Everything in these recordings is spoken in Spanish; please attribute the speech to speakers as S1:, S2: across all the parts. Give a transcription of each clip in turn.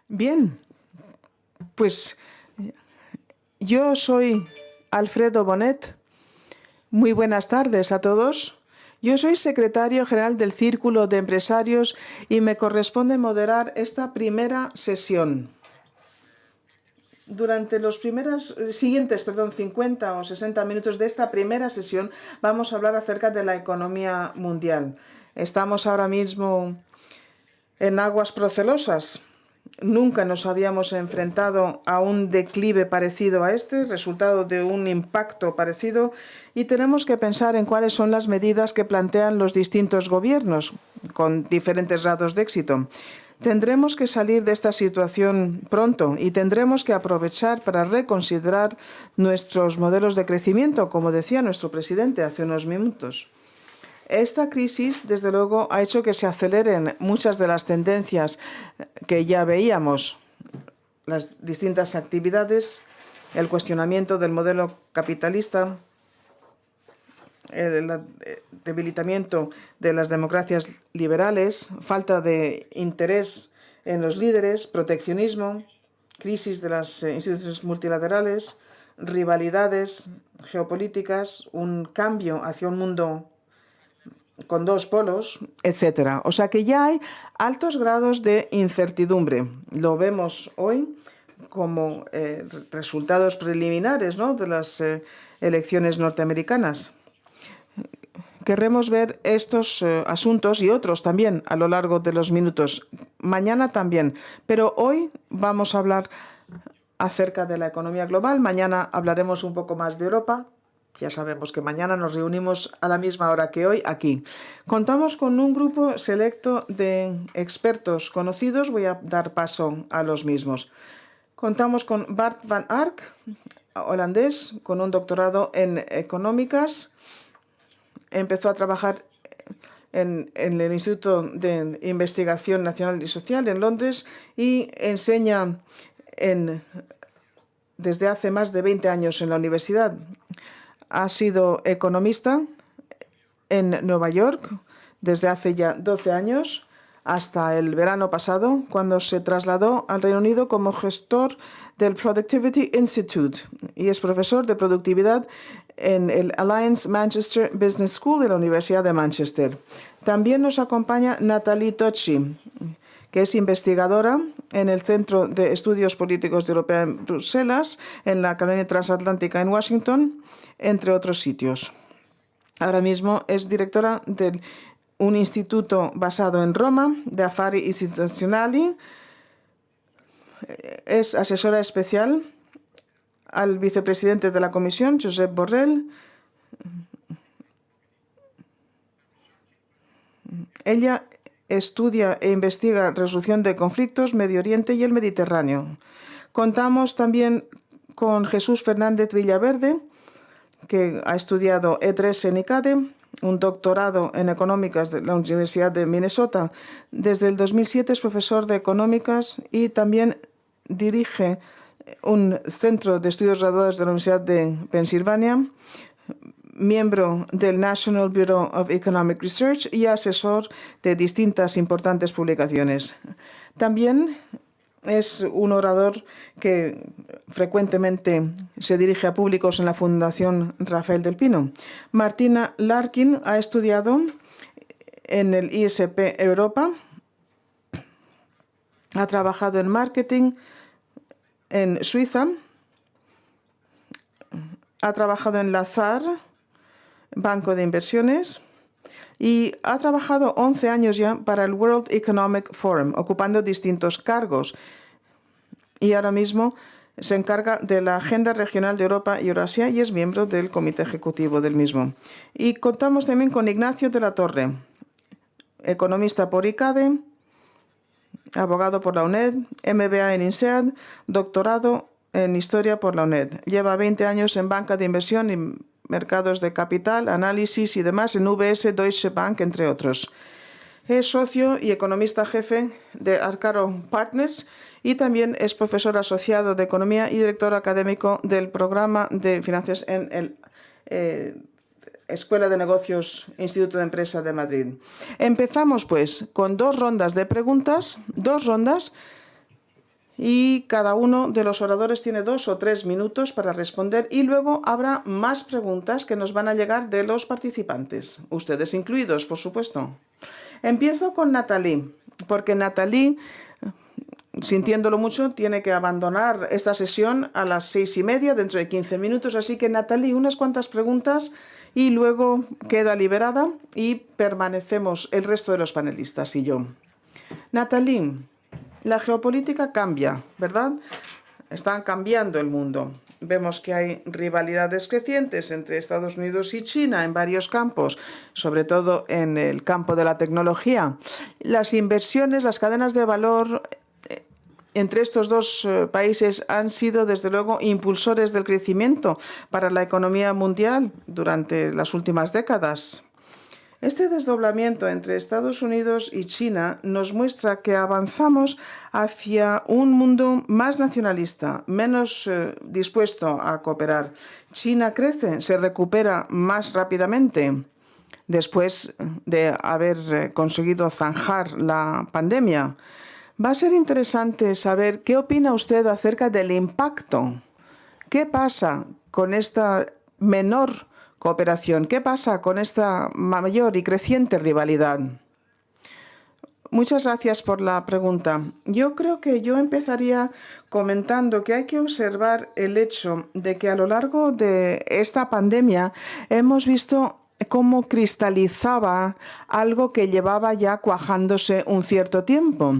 S1: Bien, pues yo soy Alfredo Bonet. Muy buenas tardes a todos. Yo soy secretario general del Círculo de Empresarios y me corresponde moderar esta primera sesión. Durante los siguientes 50 o 60 minutos de esta primera sesión vamos a hablar acerca de la economía mundial. Estamos ahora mismo en aguas procelosas. Nunca nos habíamos enfrentado a un declive parecido a este, resultado de un impacto parecido, y tenemos que pensar en cuáles son las medidas que plantean los distintos gobiernos, con diferentes grados de éxito. Tendremos que salir de esta situación pronto y tendremos que aprovechar para reconsiderar nuestros modelos de crecimiento, como decía nuestro presidente hace unos minutos. Esta crisis, desde luego, ha hecho que se aceleren muchas de las tendencias que ya veíamos, las distintas actividades, el cuestionamiento del modelo capitalista, el debilitamiento de las democracias liberales, falta de interés en los líderes, proteccionismo, crisis de las instituciones multilaterales, rivalidades geopolíticas, un cambio hacia un mundo con dos polos, etcétera. O sea que ya hay altos grados de incertidumbre. Lo vemos hoy como resultados preliminares, ¿no?, de las elecciones norteamericanas. Querremos ver estos asuntos y otros también a lo largo de los minutos. Mañana también. Pero hoy vamos a hablar acerca de la economía global. Mañana hablaremos un poco más de Europa. Ya sabemos que mañana nos reunimos a la misma hora que hoy aquí. Contamos con un grupo selecto de expertos conocidos. Voy a dar paso a los mismos. Contamos con Bart van Ark, holandés, con un doctorado en económicas. Empezó a trabajar en el Instituto de Investigación Nacional y Social en Londres y enseña desde hace más de 20 años en la universidad. Ha sido economista en Nueva York desde hace ya 12 años, hasta el verano pasado, cuando se trasladó al Reino Unido como gestor del Productivity Institute y es profesor de productividad en el Alliance Manchester Business School de la Universidad de Manchester. También nos acompaña Nathalie Tocci, que es investigadora en el Centro de Estudios Políticos de Europa en Bruselas, en la Academia Transatlántica en Washington, entre otros sitios. Ahora mismo es directora de un instituto basado en Roma, de Affari Istituzionali. Es asesora especial al vicepresidente de la Comisión, Josep Borrell. Ella estudia e investiga resolución de conflictos, Medio Oriente y el Mediterráneo. Contamos también con Jesús Fernández Villaverde, que ha estudiado E3 en ICADE, un doctorado en económicas de la Universidad de Minnesota. Desde el 2007 es profesor de económicas y también dirige un centro de estudios graduados de la Universidad de Pensilvania, miembro del National Bureau of Economic Research y asesor de distintas importantes publicaciones. También es un orador que frecuentemente se dirige a públicos en la Fundación Rafael del Pino. Martina Larkin ha estudiado en el ISP Europa, ha trabajado en marketing en Suiza, ha trabajado en Lazard, banco de inversiones, y ha trabajado 11 años ya para el World Economic Forum, ocupando distintos cargos. Y ahora mismo se encarga de la Agenda Regional de Europa y Eurasia y es miembro del Comité Ejecutivo del mismo. Y contamos también con Ignacio de la Torre, economista por ICADE, abogado por la UNED, MBA en INSEAD, doctorado en Historia por la UNED. Lleva 20 años en banca de inversión y mercados de capital, análisis y demás en UBS, Deutsche Bank, entre otros. Es socio y economista jefe de Arcaro Partners y también es profesor asociado de Economía y director académico del programa de Finanzas en el Escuela de Negocios Instituto de Empresa de Madrid. Empezamos pues con 2 rondas de preguntas, 2 rondas, y cada uno de los oradores tiene 2 o 3 minutos para responder y luego habrá más preguntas que nos van a llegar de los participantes, ustedes incluidos, por supuesto. Empiezo con Nathalie, porque Nathalie, sintiéndolo mucho, tiene que abandonar esta sesión a las 6:30, dentro de 15 minutos, así que Nathalie, unas cuantas preguntas y luego queda liberada y permanecemos el resto de los panelistas y yo. Nathalie, la geopolítica cambia, ¿verdad? Está cambiando el mundo. Vemos que hay rivalidades crecientes entre Estados Unidos y China en varios campos, sobre todo en el campo de la tecnología. Las inversiones, las cadenas de valor entre estos 2 países han sido, desde luego, impulsores del crecimiento para la economía mundial durante las últimas décadas. Este desdoblamiento entre Estados Unidos y China nos muestra que avanzamos hacia un mundo más nacionalista, menos dispuesto a cooperar. China crece, se recupera más rápidamente después de haber conseguido zanjar la pandemia. Va a ser interesante saber qué opina usted acerca del impacto. ¿Qué pasa con esta menor cooperación? ¿Qué pasa con esta mayor y creciente rivalidad? Muchas gracias por la pregunta. Yo creo que yo empezaría comentando que hay que observar el hecho de que a lo largo de esta pandemia hemos visto cómo cristalizaba algo que llevaba ya cuajándose un cierto tiempo.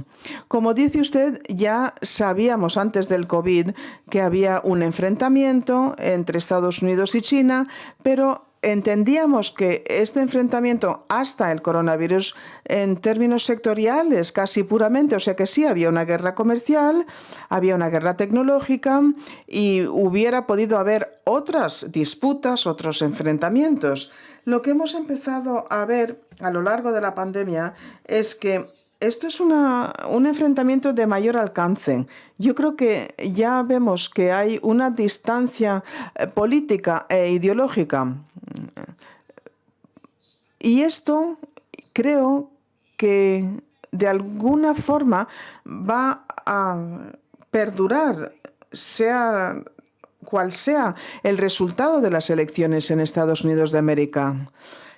S1: Como dice usted, ya sabíamos antes del COVID que había un enfrentamiento entre Estados Unidos y China, pero entendíamos que este enfrentamiento hasta el coronavirus en términos sectoriales casi puramente, o sea que sí había una guerra comercial, había una guerra tecnológica y hubiera podido haber otras disputas, otros enfrentamientos. Lo que hemos empezado a ver a lo largo de la pandemia es que esto es un enfrentamiento de mayor alcance. Yo creo que ya vemos que hay una distancia política e ideológica. Y esto creo que de alguna forma va a perdurar, sea cual sea el resultado de las elecciones en Estados Unidos de América.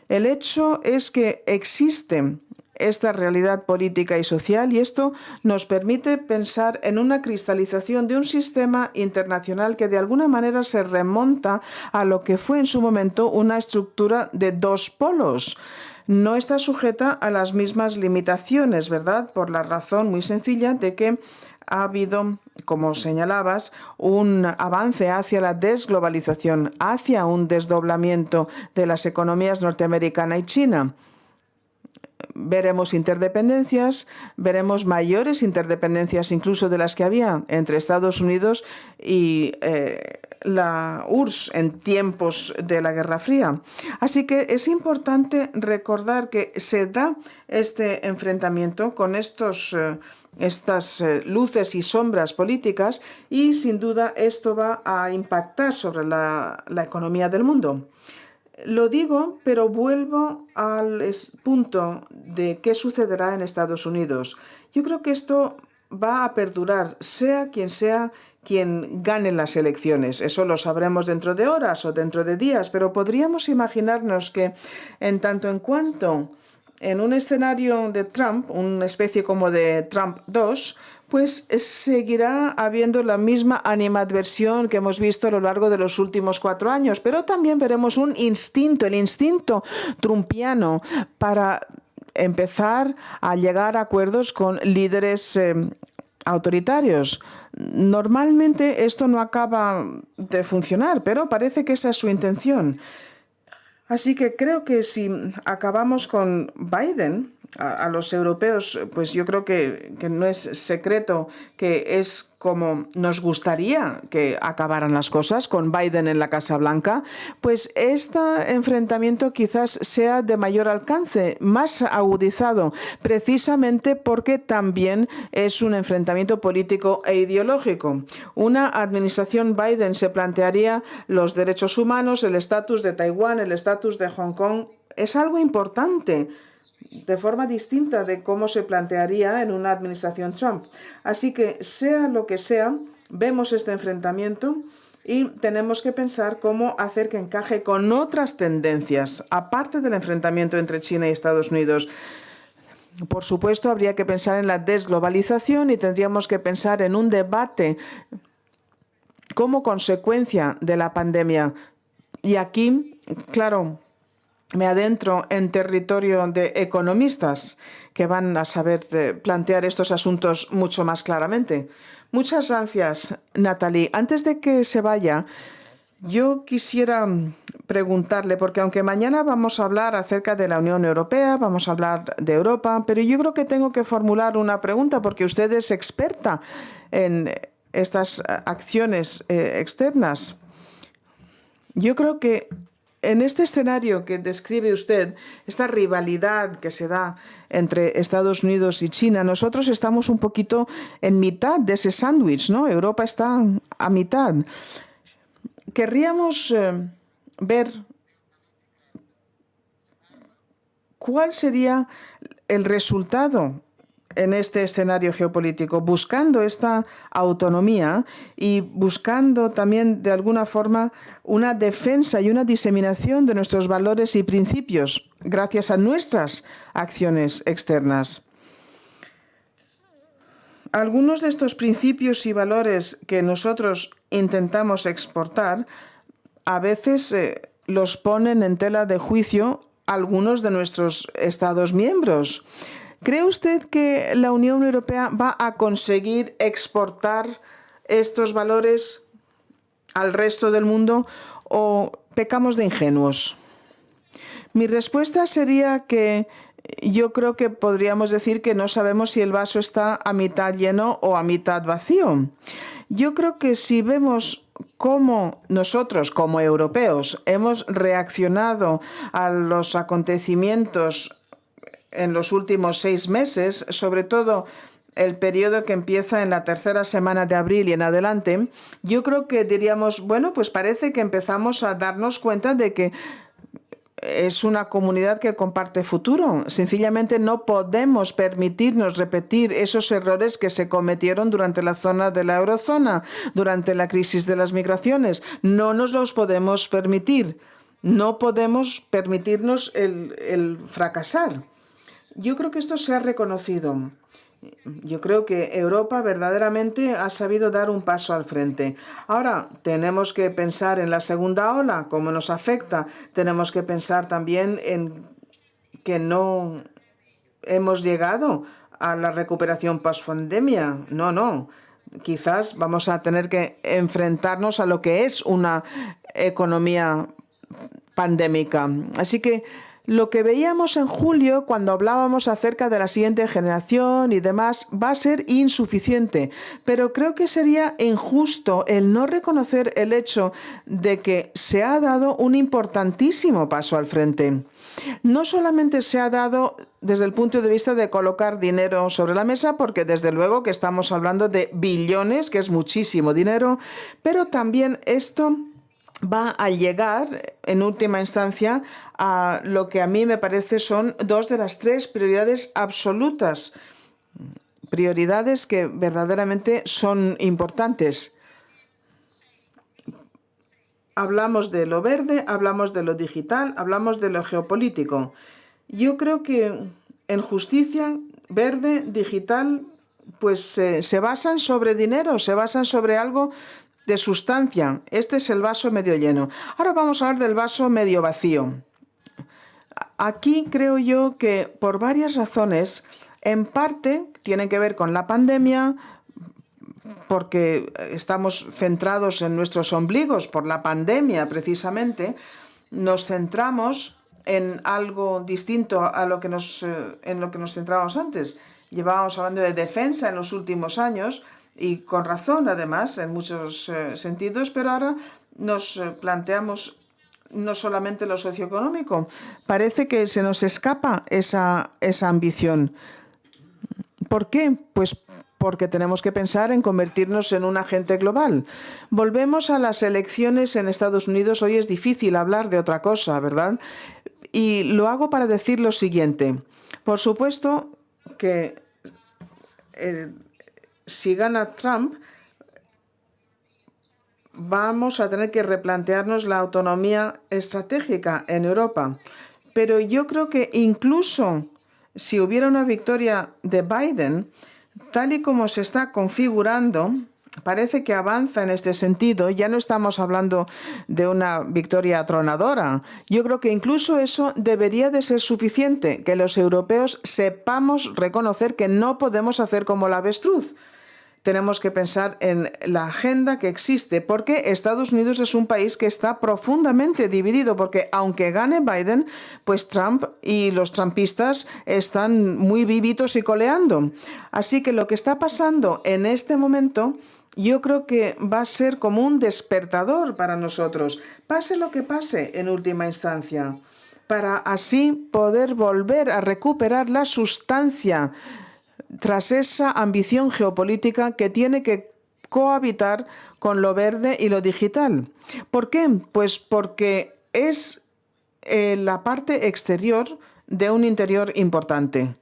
S1: El hecho es que existe esta realidad política y social y esto nos permite pensar en una cristalización de un sistema internacional que de alguna manera se remonta a lo que fue en su momento una estructura de 2 polos. No está sujeta a las mismas limitaciones, ¿verdad? Por la razón muy sencilla de que ha habido, como señalabas, un avance hacia la desglobalización, hacia un desdoblamiento de las economías norteamericana y China. Veremos interdependencias, veremos mayores interdependencias incluso de las que había entre Estados Unidos y la URSS en tiempos de la Guerra Fría. Así que es importante recordar que se da este enfrentamiento con estas luces y sombras políticas y sin duda esto va a impactar sobre la economía del mundo. Lo digo, pero vuelvo al punto de qué sucederá en Estados Unidos. Yo creo que esto va a perdurar, sea quien gane las elecciones. Eso lo sabremos dentro de horas o dentro de días, pero podríamos imaginarnos que en tanto en cuanto en un escenario de Trump, una especie como de Trump 2, pues seguirá habiendo la misma animadversión que hemos visto a lo largo de los últimos 4 años, pero también veremos un instinto, el instinto trumpiano para empezar a llegar a acuerdos con líderes autoritarios. Normalmente esto no acaba de funcionar, pero parece que esa es su intención. Así que creo que si acabamos con Biden, a los europeos, pues yo creo que no es secreto que es como nos gustaría que acabaran las cosas con Biden en la Casa Blanca, pues este enfrentamiento quizás sea de mayor alcance, más agudizado, precisamente porque también es un enfrentamiento político e ideológico. Una administración Biden se plantearía los derechos humanos, el estatus de Taiwán, el estatus de Hong Kong. Es algo importante, de forma distinta de cómo se plantearía en una administración Trump. Así que, sea lo que sea, vemos este enfrentamiento y tenemos que pensar cómo hacer que encaje con otras tendencias, aparte del enfrentamiento entre China y Estados Unidos. Por supuesto, habría que pensar en la desglobalización y tendríamos que pensar en un debate como consecuencia de la pandemia. Y aquí, claro, me adentro en territorio de economistas que van a saber plantear estos asuntos mucho más claramente. Muchas gracias, Natalie. Antes de que se vaya, yo quisiera preguntarle, porque aunque mañana vamos a hablar acerca de la Unión Europea, vamos a hablar de Europa, pero yo creo que tengo que formular una pregunta porque usted es experta en estas acciones externas. Yo creo que en este escenario que describe usted, esta rivalidad que se da entre Estados Unidos y China, nosotros estamos un poquito en mitad de ese sándwich, ¿no? Europa está a mitad. Querríamos ver cuál sería el resultado en este escenario geopolítico, buscando esta autonomía y buscando también de alguna forma una defensa y una diseminación de nuestros valores y principios gracias a nuestras acciones externas. Algunos de estos principios y valores que nosotros intentamos exportar a veces los ponen en tela de juicio algunos de nuestros Estados miembros. ¿Cree usted que la Unión Europea va a conseguir exportar estos valores al resto del mundo o pecamos de ingenuos? Mi respuesta sería que yo creo que podríamos decir que no sabemos si el vaso está a mitad lleno o a mitad vacío. Yo creo que si vemos cómo nosotros, como europeos, hemos reaccionado a los acontecimientos en los últimos 6 meses, sobre todo el periodo que empieza en la tercera semana de abril y en adelante, yo creo que diríamos, bueno, pues parece que empezamos a darnos cuenta de que es una comunidad que comparte futuro. Sencillamente no podemos permitirnos repetir esos errores que se cometieron durante la zona de la eurozona, durante la crisis de las migraciones. No nos los podemos permitir. No podemos permitirnos el fracasar. Yo creo que esto se ha reconocido. Yo creo que Europa verdaderamente ha sabido dar un paso al frente. Ahora tenemos que pensar en la segunda ola, cómo nos afecta. Tenemos que pensar también en que no hemos llegado a la recuperación post-pandemia. No. Quizás vamos a tener que enfrentarnos a lo que es una economía pandémica. Así que lo que veíamos en julio cuando hablábamos acerca de la siguiente generación y demás va a ser insuficiente, pero creo que sería injusto el no reconocer el hecho de que se ha dado un importantísimo paso al frente. No solamente se ha dado desde el punto de vista de colocar dinero sobre la mesa, porque desde luego que estamos hablando de billones, que es muchísimo dinero, pero también esto va a llegar en última instancia a lo que a mí me parece son 2 de las 3 prioridades absolutas, prioridades que verdaderamente son importantes. Hablamos de lo verde, hablamos de lo digital, hablamos de lo geopolítico. Yo creo que en justicia, verde, digital, pues se basan sobre dinero, se basan sobre algo de sustancia. Este es el vaso medio lleno. Ahora vamos a hablar del vaso medio vacío. Aquí creo yo que por varias razones, en parte tienen que ver con la pandemia, porque estamos centrados en nuestros ombligos por la pandemia precisamente, nos centramos en algo distinto a lo que en lo que nos centrábamos antes. Llevábamos hablando de defensa en los últimos años y con razón, además, en muchos sentidos, pero ahora nos planteamos no solamente lo socioeconómico. Parece que se nos escapa esa ambición. ¿Por qué? Pues porque tenemos que pensar en convertirnos en un agente global. Volvemos a las elecciones en Estados Unidos. Hoy es difícil hablar de otra cosa, ¿verdad? Y lo hago para decir lo siguiente. Por supuesto que si gana Trump, vamos a tener que replantearnos la autonomía estratégica en Europa. Pero yo creo que incluso si hubiera una victoria de Biden, tal y como se está configurando, parece que avanza en este sentido. Ya no estamos hablando de una victoria atronadora. Yo creo que incluso eso debería de ser suficiente, que los europeos sepamos reconocer que no podemos hacer como la avestruz. Tenemos que pensar en la agenda que existe, porque Estados Unidos es un país que está profundamente dividido, porque aunque gane Biden, pues Trump y los trumpistas están muy vivitos y coleando. Así que lo que está pasando en este momento, yo creo que va a ser como un despertador para nosotros, pase lo que pase en última instancia, para así poder volver a recuperar la sustancia tras esa ambición geopolítica que tiene que cohabitar con lo verde y lo digital. ¿Por qué? Pues porque es la parte exterior de un interior importante.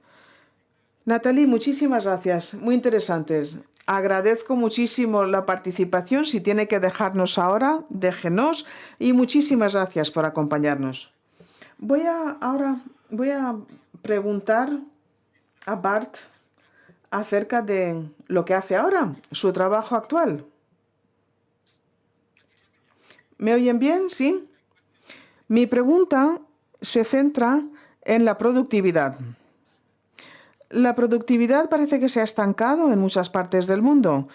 S1: Natalie, muchísimas gracias. Muy interesantes. Agradezco muchísimo la participación. Si tiene que dejarnos ahora, déjenos. Y muchísimas gracias por acompañarnos. Ahora voy a preguntar a Bart acerca de lo que hace ahora, su trabajo actual. ¿Me oyen bien? ¿Sí? Mi pregunta se centra en la productividad. La productividad parece que se ha estancado en muchas partes del mundo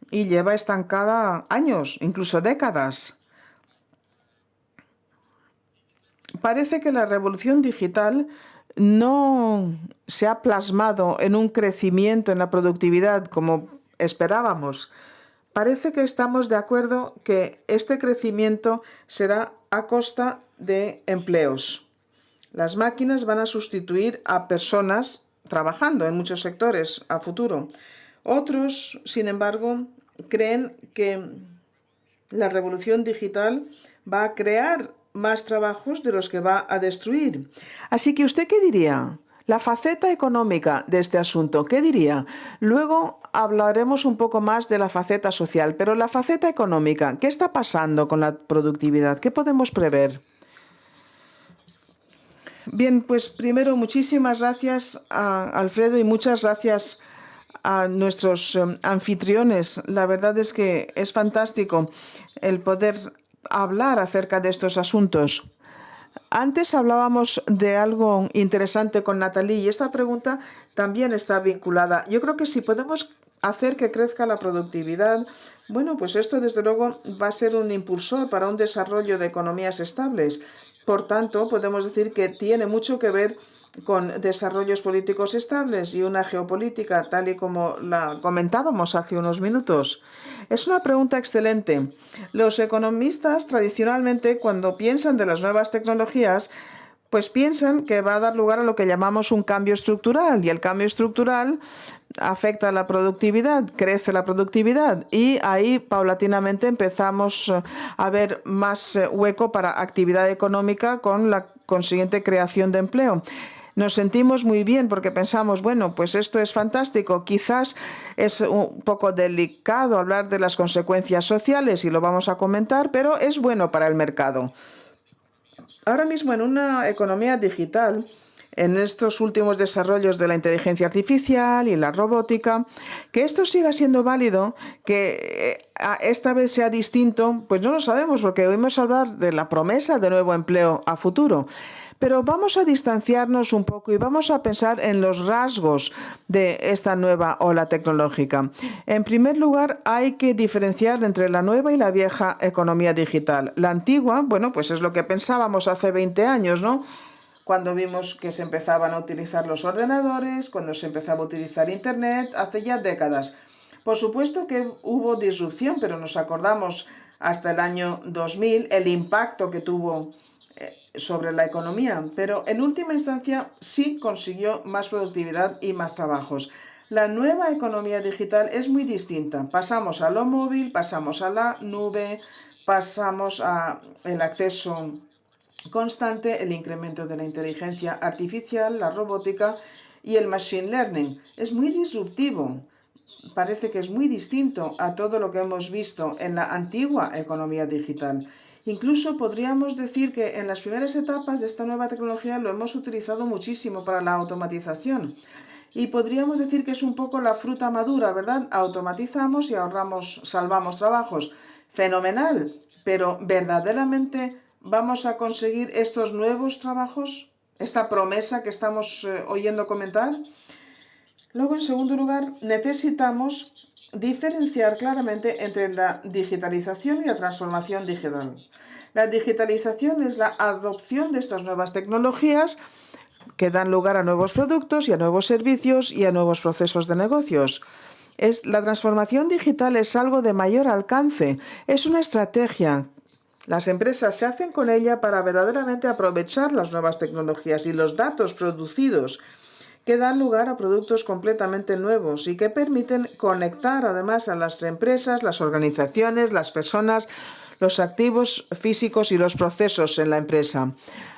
S1: y lleva estancada años, incluso décadas. Parece que la revolución digital no se ha plasmado en un crecimiento en la productividad como esperábamos. Parece que estamos de acuerdo que este crecimiento será a costa de empleos. Las máquinas van a sustituir a personas trabajando en muchos sectores a futuro. Otros, sin embargo, creen que la revolución digital va a crear más trabajos de los que va a destruir. Así que, ¿usted qué diría? La faceta económica de este asunto, ¿qué diría? Luego hablaremos un poco más de la faceta social, pero la faceta económica, ¿qué está pasando con la productividad? ¿Qué podemos prever? Bien, pues primero muchísimas gracias a Alfredo y muchas gracias a nuestros anfitriones. La verdad es que es fantástico el poder hablar acerca de estos asuntos. Antes hablábamos de algo interesante con Natalie y esta pregunta también está vinculada. Yo creo que si podemos hacer que crezca la productividad, bueno, pues esto desde luego va a ser un impulsor para un desarrollo de economías estables. Por tanto, podemos decir que tiene mucho que ver con desarrollos políticos estables y una geopolítica tal y como la comentábamos hace unos minutos. Es una pregunta excelente. Los economistas tradicionalmente, cuando piensan de las nuevas tecnologías, pues piensan que va a dar lugar a lo que llamamos un cambio estructural, y el cambio estructural afecta a la productividad, crece la productividad y ahí paulatinamente empezamos a ver más hueco para actividad económica con la consiguiente creación de empleo. Nos sentimos muy bien porque pensamos, bueno, pues esto es fantástico. Quizás es un poco delicado hablar de las consecuencias sociales y lo vamos a comentar, pero es bueno para el mercado. Ahora mismo en una economía digital, en estos últimos desarrollos de la inteligencia artificial y la robótica, que esto siga siendo válido, que esta vez sea distinto, pues no lo sabemos porque oímos hablar de la promesa de nuevo empleo a futuro. Pero vamos a distanciarnos un poco y vamos a pensar en los rasgos de esta nueva ola tecnológica. En primer lugar, hay que diferenciar entre la nueva y la vieja economía digital. La antigua, bueno, pues es lo que pensábamos hace 20 años, ¿no? Cuando vimos que se empezaban a utilizar los ordenadores, cuando se empezaba a utilizar Internet, hace ya décadas. Por supuesto que hubo disrupción, pero nos acordamos hasta el año 2000 el impacto que tuvo sobre la economía, pero en última instancia sí consiguió más productividad y más trabajos. La nueva economía digital es muy distinta. Pasamos a lo móvil, pasamos a la nube, pasamos a el acceso constante, el incremento de la inteligencia artificial, la robótica y el machine learning. Es muy disruptivo. Parece que es muy distinto a todo lo que hemos visto en la antigua economía digital. Incluso podríamos decir que en las primeras etapas de esta nueva tecnología lo hemos utilizado muchísimo para la automatización. Y podríamos decir que es un poco la fruta madura, ¿verdad? Automatizamos y ahorramos, salvamos trabajos. Fenomenal, pero ¿verdaderamente vamos a conseguir estos nuevos trabajos? ¿Esta promesa que estamos oyendo comentar? Luego, en segundo lugar, necesitamos diferenciar claramente entre la digitalización y la transformación digital. La digitalización es la adopción de estas nuevas tecnologías que dan lugar a nuevos productos y a nuevos servicios y a nuevos procesos de negocios. La transformación digital es algo de mayor alcance, es una estrategia. Las empresas se hacen con ella para verdaderamente aprovechar las nuevas tecnologías y los datos producidos que dan lugar a productos completamente nuevos y que permiten conectar además a las empresas, las organizaciones, las personas, los activos físicos y los procesos en la empresa.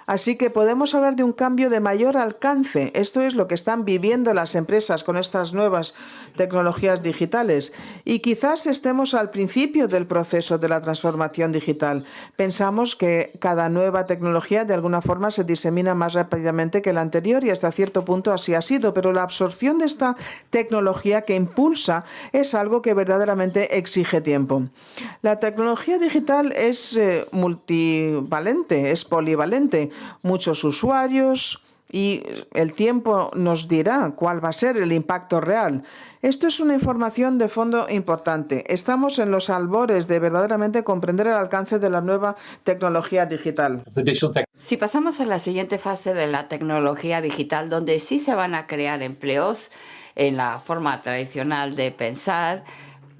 S1: Así que podemos hablar de un cambio de mayor alcance. Esto es lo que están viviendo las empresas con estas nuevas tecnologías digitales. Y quizás estemos al principio del proceso de la transformación digital. Pensamos que cada nueva tecnología de alguna forma se disemina más rápidamente que la anterior y hasta cierto punto así ha sido, pero la absorción de esta tecnología que impulsa es algo que verdaderamente exige tiempo. La tecnología digital es multivalente, es polivalente. Muchos usuarios y el tiempo nos dirá cuál va a ser el impacto real. Esto es una información de fondo importante. Estamos en los albores de verdaderamente comprender el alcance de la nueva tecnología digital.
S2: Si pasamos a la siguiente fase de la tecnología digital, donde sí se van a crear empleos en la forma tradicional de pensar,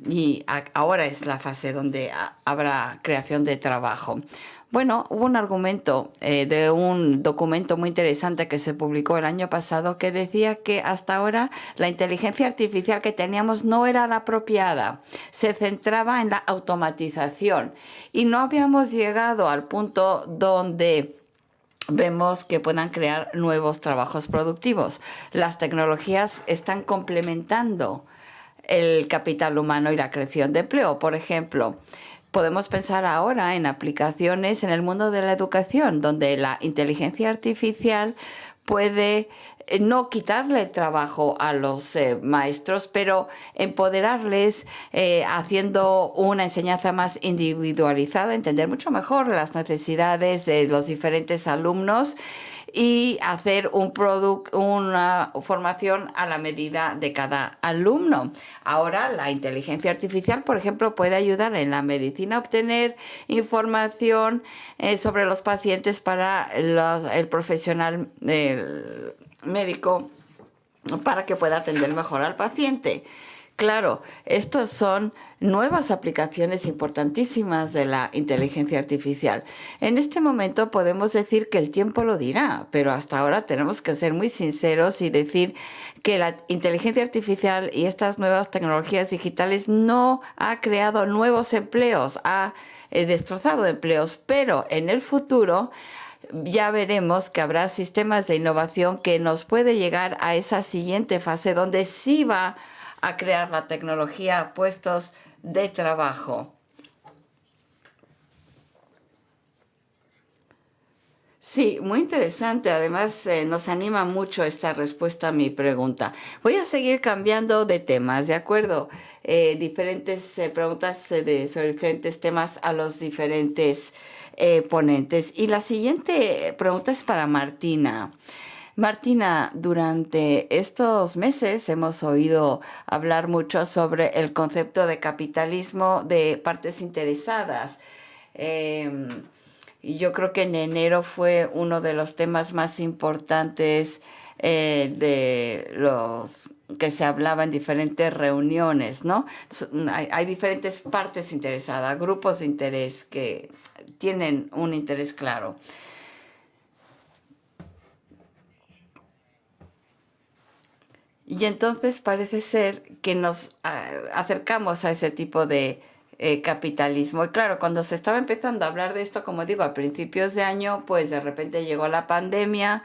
S2: y ahora es la fase donde habrá creación de trabajo. Bueno, hubo un argumento de un documento muy interesante que se publicó el año pasado que decía que hasta ahora la inteligencia artificial que teníamos no era la apropiada, se centraba en la automatización y no habíamos llegado al punto donde vemos que puedan crear nuevos trabajos productivos. Las tecnologías están complementando el capital humano y la creación de empleo. Por ejemplo, podemos pensar ahora en aplicaciones en el mundo de la educación, donde la inteligencia artificial puede no quitarle el trabajo a los maestros, pero empoderarles haciendo una enseñanza más individualizada, entender mucho mejor las necesidades de los diferentes alumnos y hacer una formación a la medida de cada alumno. Ahora la inteligencia artificial, por ejemplo, puede ayudar en la medicina a obtener información sobre los pacientes para el profesional médico para que pueda atender mejor al paciente. Claro, estas son nuevas aplicaciones importantísimas de la inteligencia artificial. En este momento podemos decir que el tiempo lo dirá, pero hasta ahora tenemos que ser muy sinceros y decir que la inteligencia artificial y estas nuevas tecnologías digitales no ha creado nuevos empleos, ha destrozado empleos, pero en el futuro ya veremos que habrá sistemas de innovación que nos puede llegar a esa siguiente fase donde sí va a crear la tecnología puestos de trabajo. Sí, muy interesante. Además, nos anima mucho esta respuesta a mi pregunta. Voy a seguir cambiando de temas, ¿de acuerdo? Diferentes preguntas sobre diferentes temas a los diferentes ponentes. Y la siguiente pregunta es para Martina. Martina, durante estos meses hemos oído hablar mucho sobre el concepto de capitalismo de partes interesadas. Em, y yo creo que en enero fue uno de los temas más importantes de los que se hablaba en diferentes reuniones, ¿no? Hay diferentes partes interesadas, grupos de interés que tienen un interés claro. Y entonces parece ser que nos acercamos a ese tipo de capitalismo. Y claro, cuando se estaba empezando a hablar de esto, como digo, a principios de año, pues de repente llegó la pandemia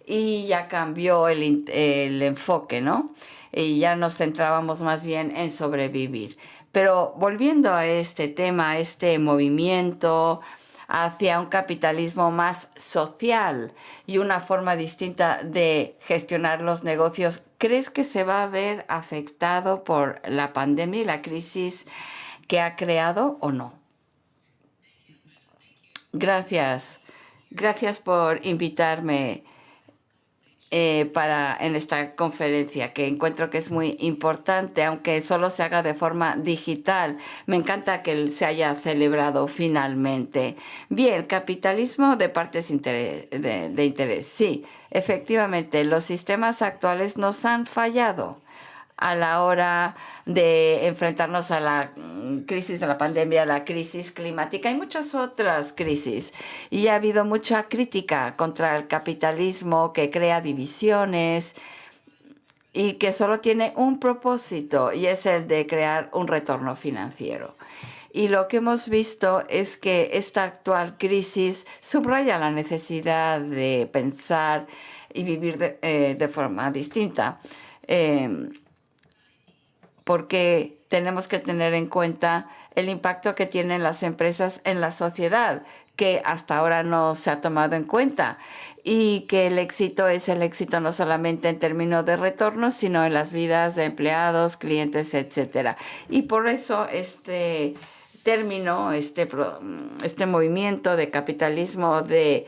S2: y ya cambió el enfoque, ¿no? Y ya nos centrábamos más bien en sobrevivir. Pero volviendo a este tema, a este movimiento hacia un capitalismo más social y una forma distinta de gestionar los negocios, ¿crees que se va a ver afectado por la pandemia y la crisis que ha creado o no? Gracias. Gracias por invitarme en esta conferencia, que encuentro que es muy importante, aunque solo se haga de forma digital. Me encanta que se haya celebrado finalmente. Bien, capitalismo de partes de interés. Sí, efectivamente, los sistemas actuales nos han fallado a la hora de enfrentarnos a la crisis de la pandemia, la crisis climática y muchas otras crisis. Y ha habido mucha crítica contra el capitalismo que crea divisiones y que solo tiene un propósito, y es el de crear un retorno financiero. Y lo que hemos visto es que esta actual crisis subraya la necesidad de pensar y vivir de forma distinta. Porque tenemos que tener en cuenta el impacto que tienen las empresas en la sociedad, que hasta ahora no se ha tomado en cuenta, y que el éxito es el éxito no solamente en términos de retorno, sino en las vidas de empleados, clientes, etcétera. Y por eso este término, este movimiento de capitalismo de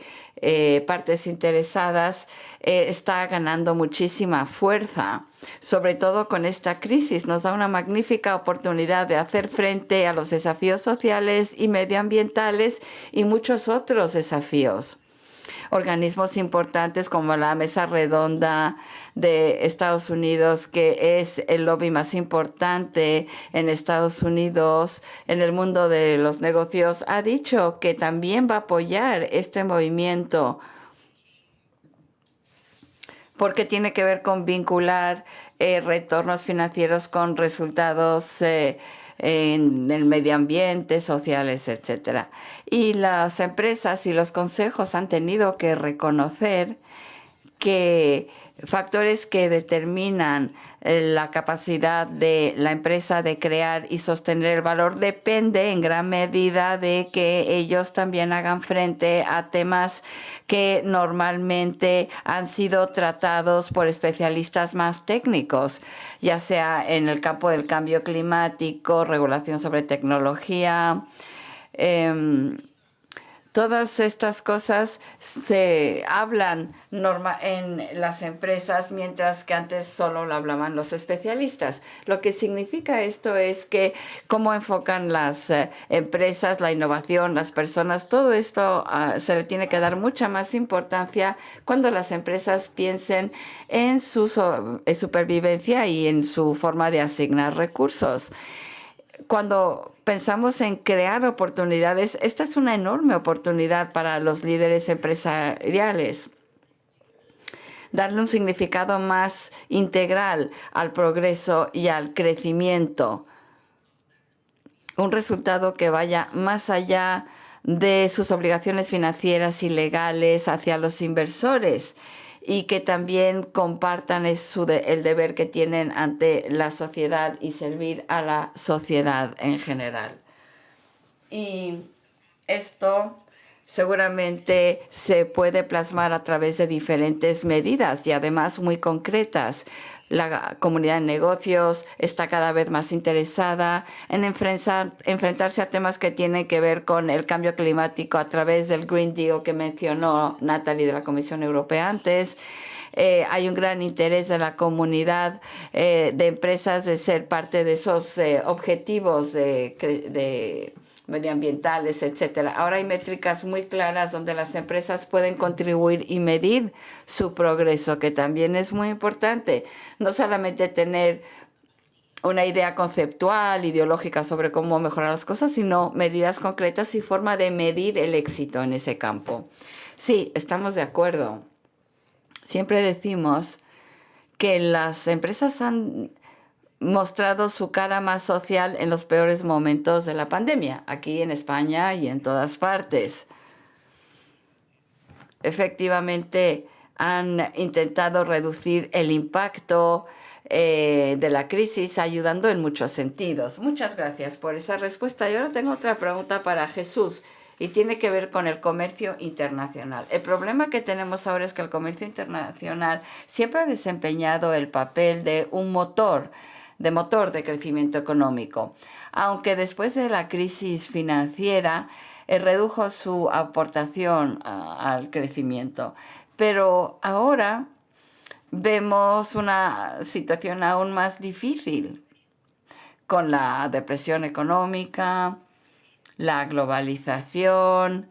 S2: partes interesadas está ganando muchísima fuerza, sobre todo con esta crisis. Nos da una magnífica oportunidad de hacer frente a los desafíos sociales y medioambientales y muchos otros desafíos. Organismos importantes como la Mesa Redonda de Estados Unidos, que es el lobby más importante en Estados Unidos, en el mundo de los negocios, ha dicho que también va a apoyar este movimiento porque tiene que ver con vincular retornos financieros con resultados en el medio ambiente, sociales, etcétera. Y las empresas y los consejos han tenido que reconocer que factores que determinan la capacidad de la empresa de crear y sostener el valor depende en gran medida de que ellos también hagan frente a temas que normalmente han sido tratados por especialistas más técnicos, ya sea en el campo del cambio climático, regulación sobre tecnología. Todas estas cosas se hablan en las empresas, mientras que antes solo lo hablaban los especialistas. Lo que significa esto es que cómo enfocan las empresas, la innovación, las personas, todo esto se le tiene que dar mucha más importancia cuando las empresas piensen en su supervivencia y en su forma de asignar recursos. Cuando pensamos en crear oportunidades, esta es una enorme oportunidad para los líderes empresariales. Darle un significado más integral al progreso y al crecimiento. Un resultado que vaya más allá de sus obligaciones financieras y legales hacia los inversores, y que también compartan el deber que tienen ante la sociedad y servir a la sociedad en general. Y esto seguramente se puede plasmar a través de diferentes medidas y además muy concretas. La comunidad de negocios está cada vez más interesada en enfrentarse a temas que tienen que ver con el cambio climático a través del Green Deal que mencionó Natalie de la Comisión Europea antes. Hay un gran interés de la comunidad de empresas de ser parte de esos objetivos de medioambientales, etcétera. Ahora hay métricas muy claras donde las empresas pueden contribuir y medir su progreso, que también es muy importante. No solamente tener una idea conceptual, ideológica sobre cómo mejorar las cosas, sino medidas concretas y forma de medir el éxito en ese campo. Sí, estamos de acuerdo. Siempre decimos que las empresas han mostrado su cara más social en los peores momentos de la pandemia, aquí en España y en todas partes. Efectivamente, han intentado reducir el impacto de la crisis, ayudando en muchos sentidos. Muchas gracias por esa respuesta. Y ahora tengo otra pregunta para Jesús y tiene que ver con el comercio internacional. El problema que tenemos ahora es que el comercio internacional siempre ha desempeñado el papel de un motor de crecimiento económico, aunque después de la crisis financiera redujo su aportación al crecimiento. Pero ahora vemos una situación aún más difícil con la depresión económica, la globalización,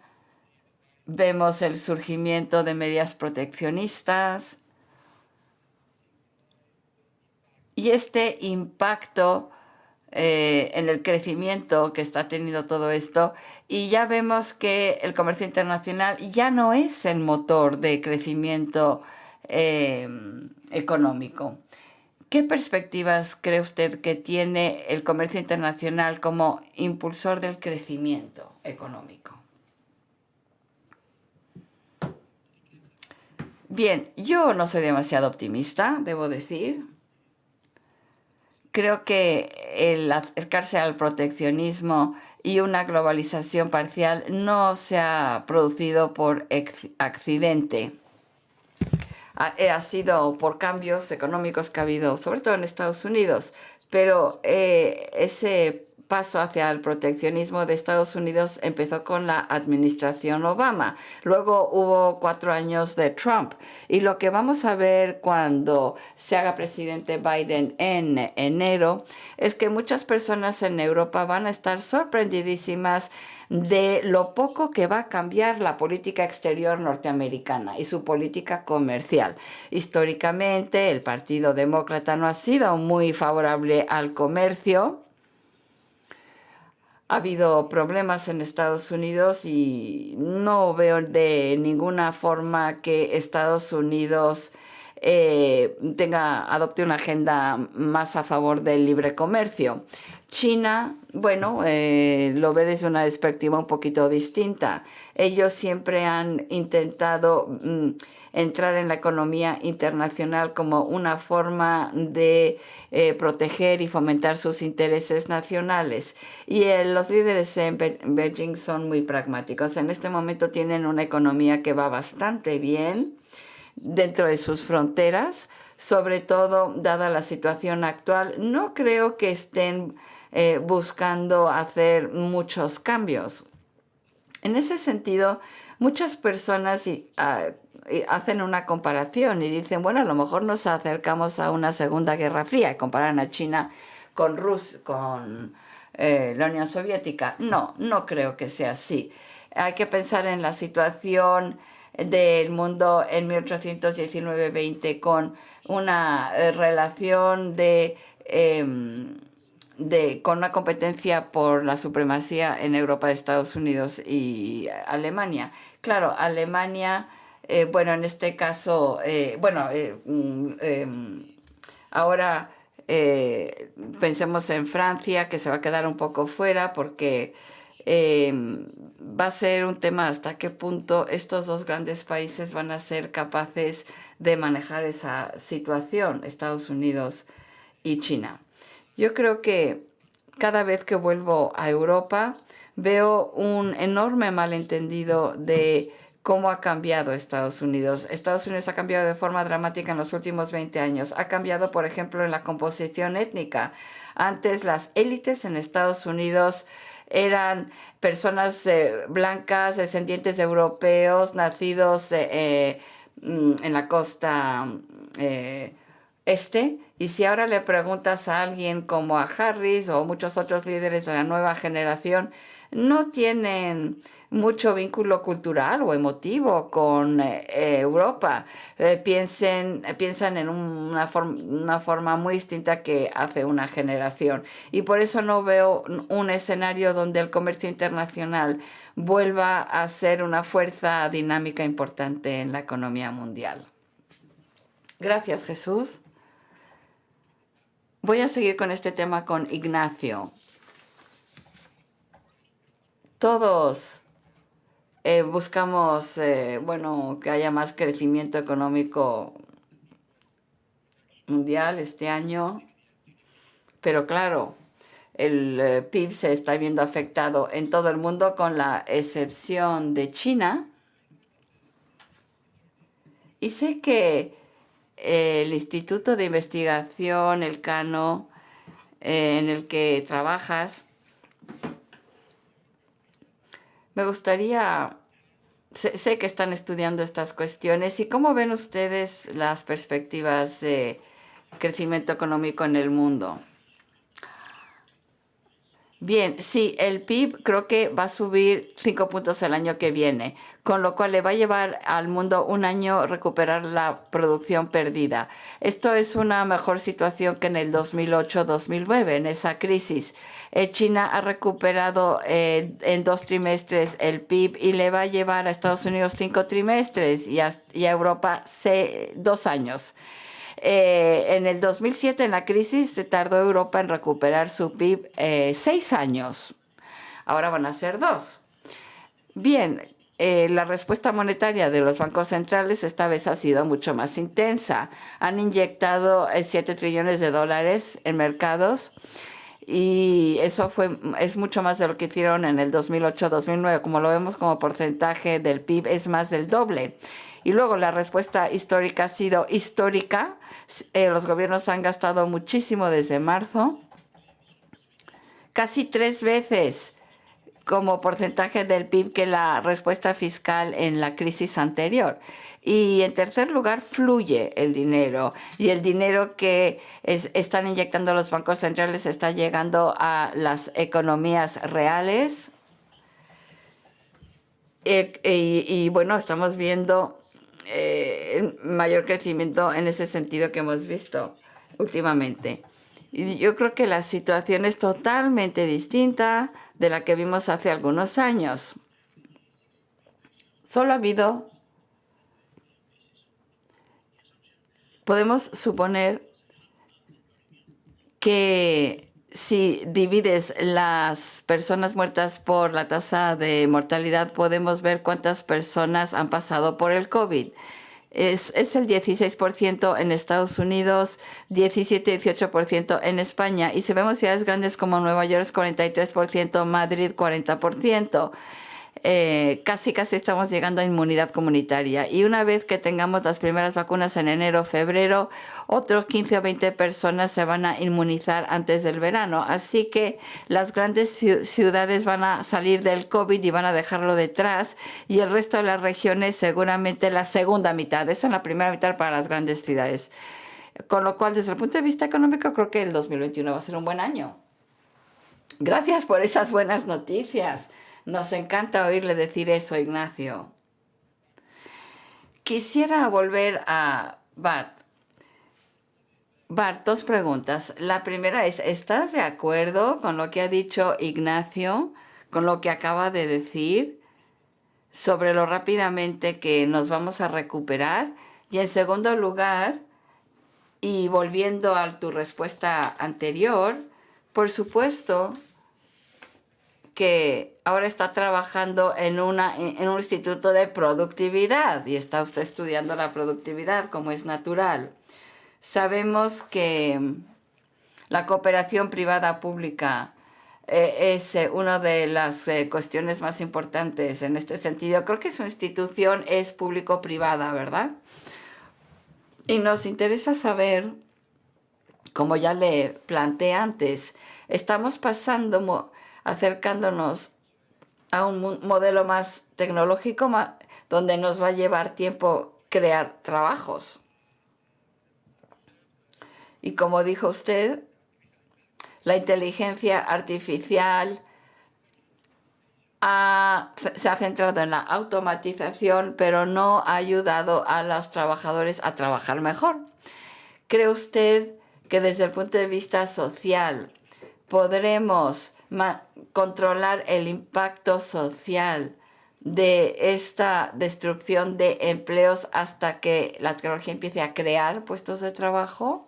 S2: vemos el surgimiento de medidas proteccionistas y este impacto en el crecimiento que está teniendo todo esto, y ya vemos que el comercio internacional ya no es el motor de crecimiento económico. ¿Qué perspectivas cree usted que tiene el comercio internacional como impulsor del crecimiento económico? Bien, yo no soy demasiado optimista, debo decir. Creo que el acercarse al proteccionismo y una globalización parcial no se ha producido por accidente. Ha sido por cambios económicos que ha habido, sobre todo en Estados Unidos, pero ese paso hacia el proteccionismo de Estados Unidos empezó con la administración Obama. Luego hubo 4 años de Trump. Y lo que vamos a ver cuando se haga presidente Biden en enero es que muchas personas en Europa van a estar sorprendidísimas de lo poco que va a cambiar la política exterior norteamericana y su política comercial. Históricamente, el Partido Demócrata no ha sido muy favorable al comercio. Ha habido problemas en Estados Unidos y no veo de ninguna forma que Estados Unidos adopte una agenda más a favor del libre comercio. China, bueno, lo ve desde una perspectiva un poquito distinta. Ellos siempre han intentado entrar en la economía internacional como una forma de proteger y fomentar sus intereses nacionales. Y los líderes en Beijing son muy pragmáticos. En este momento tienen una economía que va bastante bien dentro de sus fronteras, sobre todo dada la situación actual. No creo que estén buscando hacer muchos cambios. En ese sentido, muchas personas hacen una comparación y dicen, bueno, a lo mejor nos acercamos a una Segunda Guerra Fría y comparan a China con la Unión Soviética. No, no creo que sea así. Hay que pensar en la situación del mundo en 1819-20 con una relación con una competencia por la supremacía en Europa de Estados Unidos y Alemania. Claro, Alemania, bueno, en este caso, ahora pensemos en Francia, que se va a quedar un poco fuera porque va a ser un tema hasta qué punto estos dos grandes países van a ser capaces de manejar esa situación, Estados Unidos y China. Yo creo que cada vez que vuelvo a Europa veo un enorme malentendido de cómo ha cambiado Estados Unidos. Estados Unidos ha cambiado de forma dramática en los últimos 20 años. Ha cambiado, por ejemplo, en la composición étnica. Antes las élites en Estados Unidos eran personas blancas, descendientes de europeos, nacidos en la costa este. Y si ahora le preguntas a alguien como a Harris o muchos otros líderes de la nueva generación, no tienen mucho vínculo cultural o emotivo con Europa. Piensan en una forma muy distinta que hace una generación. Y por eso no veo un escenario donde el comercio internacional vuelva a ser una fuerza dinámica importante en la economía mundial. Gracias, Jesús. Voy a seguir con este tema con Ignacio. Todos buscamos, que haya más crecimiento económico mundial este año, pero claro, el PIB se está viendo afectado en todo el mundo con la excepción de China. Y sé que el Instituto de Investigación, el CANO, en el que trabajas, me gustaría, sé que están estudiando estas cuestiones y cómo ven ustedes las perspectivas de crecimiento económico en el mundo. Bien, sí, el PIB creo que va a subir 5 puntos el año que viene, con lo cual le va a llevar al mundo un año recuperar la producción perdida. Esto es una mejor situación que en el 2008-2009, en esa crisis. China ha recuperado en 2 trimestres el PIB y le va a llevar a Estados Unidos 5 trimestres y a Europa 2 años. En el 2007, en la crisis, se tardó Europa en recuperar su PIB 6 años. Ahora van a ser 2. Bien, la respuesta monetaria de los bancos centrales esta vez ha sido mucho más intensa. Han inyectado 7 trillones de dólares en mercados y eso es mucho más de lo que hicieron en el 2008-2009. Como lo vemos como porcentaje del PIB, es más del doble. Y luego la respuesta histórica ha sido histórica. Los gobiernos han gastado muchísimo desde marzo, casi 3 veces como porcentaje del PIB que la respuesta fiscal en la crisis anterior. Y en tercer lugar, fluye el dinero. Y el dinero que están inyectando los bancos centrales está llegando a las economías reales. Bueno, estamos viendo mayor crecimiento en ese sentido que hemos visto últimamente. Y yo creo que la situación es totalmente distinta de la que vimos hace algunos años. Podemos suponer que si divides las personas muertas por la tasa de mortalidad, podemos ver cuántas personas han pasado por el COVID. Es el 16% en Estados Unidos, 17-18% en España. Y si vemos ciudades grandes como Nueva York es 43%, Madrid 40%. Casi estamos llegando a inmunidad comunitaria. Y una vez que tengamos las primeras vacunas en enero, febrero, otros 15 o 20 personas se van a inmunizar antes del verano. Así que las grandes ciudades van a salir del COVID y van a dejarlo detrás. Y el resto de las regiones seguramente la segunda mitad. Eso en la primera mitad para las grandes ciudades. Con lo cual, desde el punto de vista económico, creo que el 2021 va a ser un buen año. Gracias por esas buenas noticias. Nos encanta oírle decir eso, Ignacio. Quisiera volver a Bart. Bart, 2 preguntas. La primera es, ¿estás de acuerdo con lo que ha dicho Ignacio, con lo que acaba de decir sobre lo rápidamente que nos vamos a recuperar? Y en segundo lugar, y volviendo a tu respuesta anterior, por supuesto que ahora está trabajando en un instituto de productividad y está usted estudiando la productividad como es natural. Sabemos que la cooperación privada-pública es una de las cuestiones más importantes en este sentido. Creo que su institución es público-privada, ¿verdad? Y nos interesa saber, como ya le planteé antes, estamos acercándonos a un modelo más tecnológico, donde nos va a llevar tiempo crear trabajos. Y como dijo usted, la inteligencia artificial se ha centrado en la automatización, pero no ha ayudado a los trabajadores a trabajar mejor. ¿Cree usted que desde el punto de vista social podremos controlar el impacto social de esta destrucción de empleos hasta que la tecnología empiece a crear puestos de trabajo?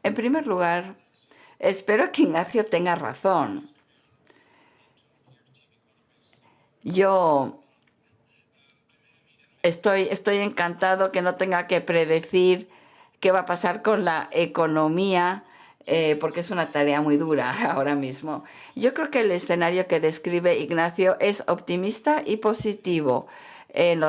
S2: En primer lugar, espero que Ignacio tenga razón. Yo estoy encantado que no tenga que predecir qué va a pasar con la economía, porque es una tarea muy dura ahora mismo. Yo creo que el escenario que describe Ignacio es optimista y positivo. En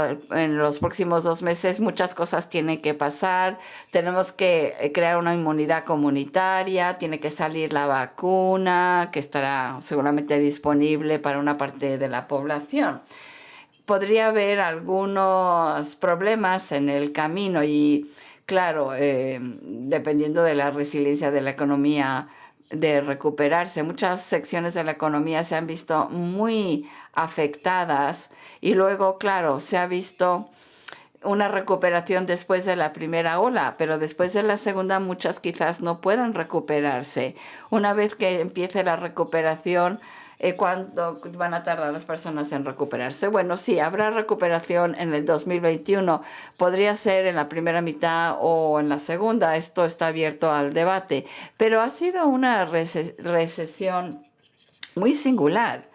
S2: los próximos 2 meses muchas cosas tienen que pasar. Tenemos que crear una inmunidad comunitaria, tiene que salir la vacuna, que estará seguramente disponible para una parte de la población. Podría haber algunos problemas en el camino y, claro, dependiendo de la resiliencia de la economía de recuperarse, muchas secciones de la economía se han visto muy afectadas y luego, claro, se ha visto una recuperación después de la primera ola, pero después de la segunda muchas quizás no puedan recuperarse. Una vez que empiece la recuperación, ¿cuánto van a tardar las personas en recuperarse? Bueno, sí, habrá recuperación en el 2021. Podría ser en la primera mitad o en la segunda. Esto está abierto al debate. Pero ha sido una recesión muy singular.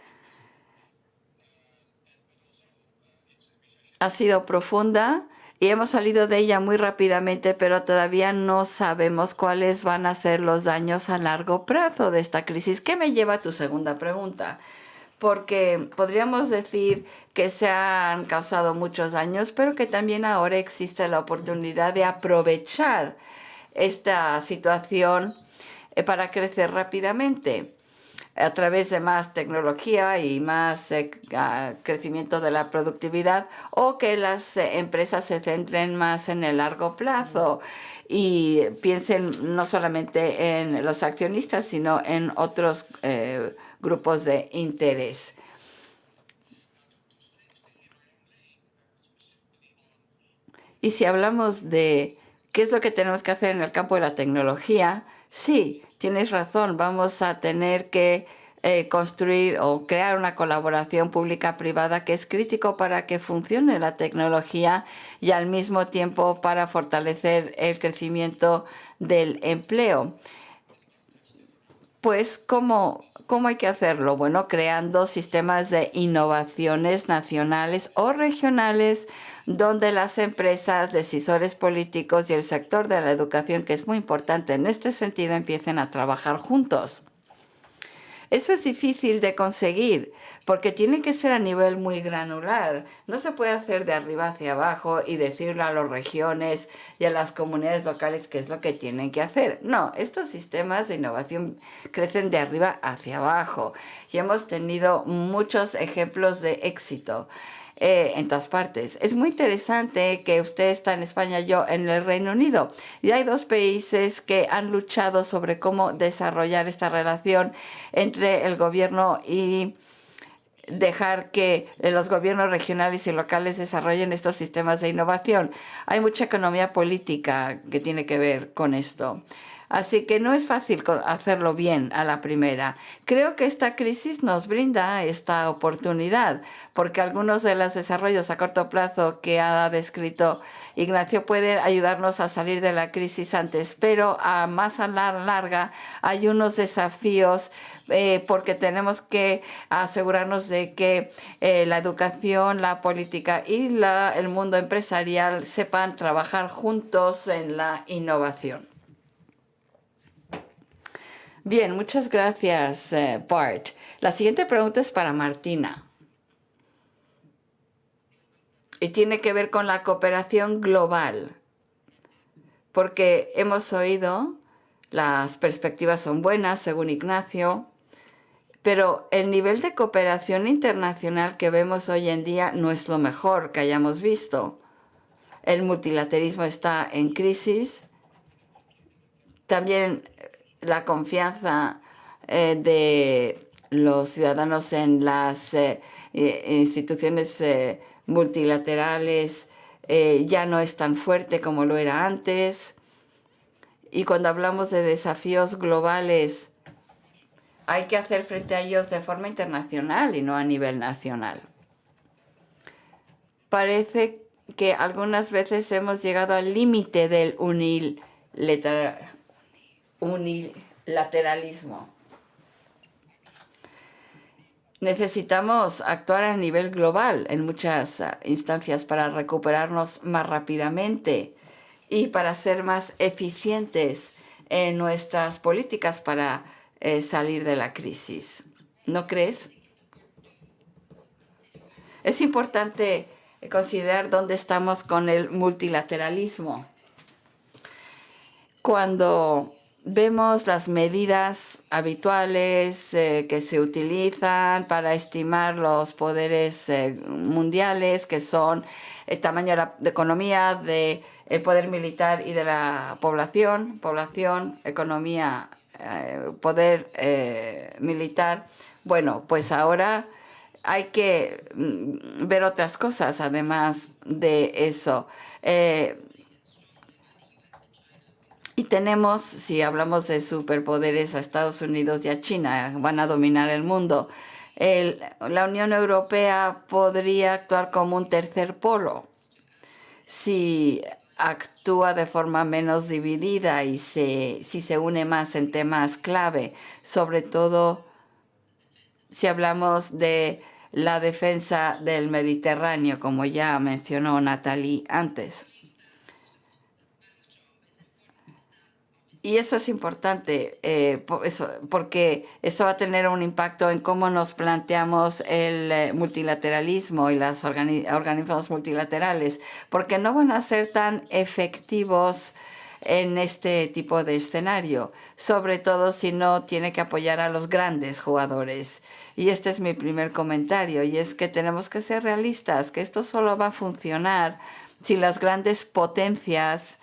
S2: Ha sido profunda y hemos salido de ella muy rápidamente, pero todavía no sabemos cuáles van a ser los daños a largo plazo de esta crisis. ¿Qué me lleva a tu segunda pregunta? Porque podríamos decir que se han causado muchos daños, pero que también ahora existe la oportunidad de aprovechar esta situación para crecer rápidamente a través de más tecnología y más crecimiento de la productividad, o que las empresas se centren más en el largo plazo y piensen no solamente en los accionistas, sino en otros grupos de interés. Y si hablamos de qué es lo que tenemos que hacer en el campo de la tecnología, sí, tienes razón, vamos a tener que construir o crear una colaboración pública-privada que es crítico para que funcione la tecnología y al mismo tiempo para fortalecer el crecimiento del empleo. Pues, ¿cómo hay que hacerlo? Bueno, creando sistemas de innovaciones nacionales o regionales donde las empresas, decisores políticos y el sector de la educación, que es muy importante en este sentido, empiecen a trabajar juntos. Eso es difícil de conseguir porque tiene que ser a nivel muy granular. No se puede hacer de arriba hacia abajo y decirle a las regiones y a las comunidades locales qué es lo que tienen que hacer. No, estos sistemas de innovación crecen de arriba hacia abajo y hemos tenido muchos ejemplos de éxito. En todas partes. Es muy interesante que usted está en España, yo en el Reino Unido. Y hay 2 países que han luchado sobre cómo desarrollar esta relación entre el gobierno y dejar que los gobiernos regionales y locales desarrollen estos sistemas de innovación. Hay mucha economía política que tiene que ver con esto. Así que no es fácil hacerlo bien a la primera. Creo que esta crisis nos brinda esta oportunidad, porque algunos de los desarrollos a corto plazo que ha descrito Ignacio pueden ayudarnos a salir de la crisis antes, pero a la larga hay unos desafíos porque tenemos que asegurarnos de que la educación, la política y el mundo empresarial sepan trabajar juntos en la innovación. Bien, muchas gracias, Bart. La siguiente pregunta es para Martina y tiene que ver con la cooperación global, porque hemos oído, las perspectivas son buenas, según Ignacio, pero el nivel de cooperación internacional que vemos hoy en día no es lo mejor que hayamos visto. El multilateralismo está en crisis. También la confianza de los ciudadanos en las instituciones multilaterales ya no es tan fuerte como lo era antes. Y cuando hablamos de desafíos globales, hay que hacer frente a ellos de forma internacional y no a nivel nacional. Parece que algunas veces hemos llegado al límite del unilateralismo. Necesitamos actuar a nivel global en muchas instancias para recuperarnos más rápidamente y para ser más eficientes en nuestras políticas para salir de la crisis. ¿No crees? Es importante considerar dónde estamos con el multilateralismo. Cuando vemos las medidas habituales que se utilizan para estimar los poderes mundiales, que son el tamaño de la economía, del poder militar y de la población, economía, poder militar. Bueno, pues ahora hay que ver otras cosas además de eso. Y tenemos, si hablamos de superpoderes, a Estados Unidos y a China, van a dominar el mundo. La Unión Europea podría actuar como un tercer polo si actúa de forma menos dividida y si se une más en temas clave, sobre todo si hablamos de la defensa del Mediterráneo, como ya mencionó Natalie antes. Y eso es importante, porque esto va a tener un impacto en cómo nos planteamos el multilateralismo y los organismos multilaterales, porque no van a ser tan efectivos en este tipo de escenario, sobre todo si no tiene que apoyar a los grandes jugadores. Y este es mi primer comentario, y es que tenemos que ser realistas, que esto solo va a funcionar si las grandes potencias